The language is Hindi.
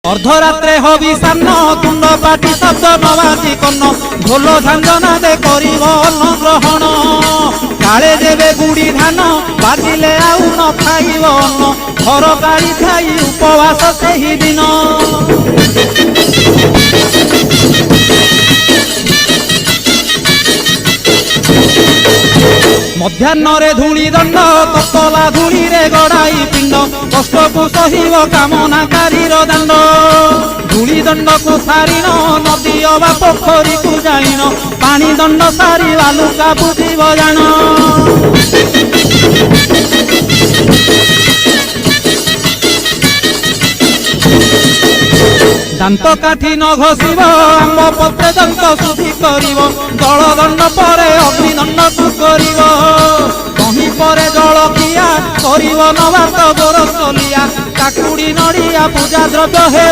अर्धरात्रे हबि सान्न तुंड पाटी शब्द नबाजी कन्न ढोल झांझना दे करिब अन्न ग्रहण काले देवे गुड़ी धान बाजिले आउ न खाइब अन्न घर गाड़ी खाई उपवास सेही दिन मध्याह्न धूली दंड ततला धूली रे गड़ाई पिंड कष्ट को सहिब कामनाकारी दांड धूली दंड को सारिन नदी अबा पोखरी को जाइन पानी दंड सारी बालुका बुझिब जान दांत काठी न घोषिब आंब पत्रे दंत शुद्धि करिब जल दंड पर अग्निदंड को करिब कहीं पर जल किया करिब नबात गोरसलिया काकुड़ी नड़िया पूजा द्रव्य हे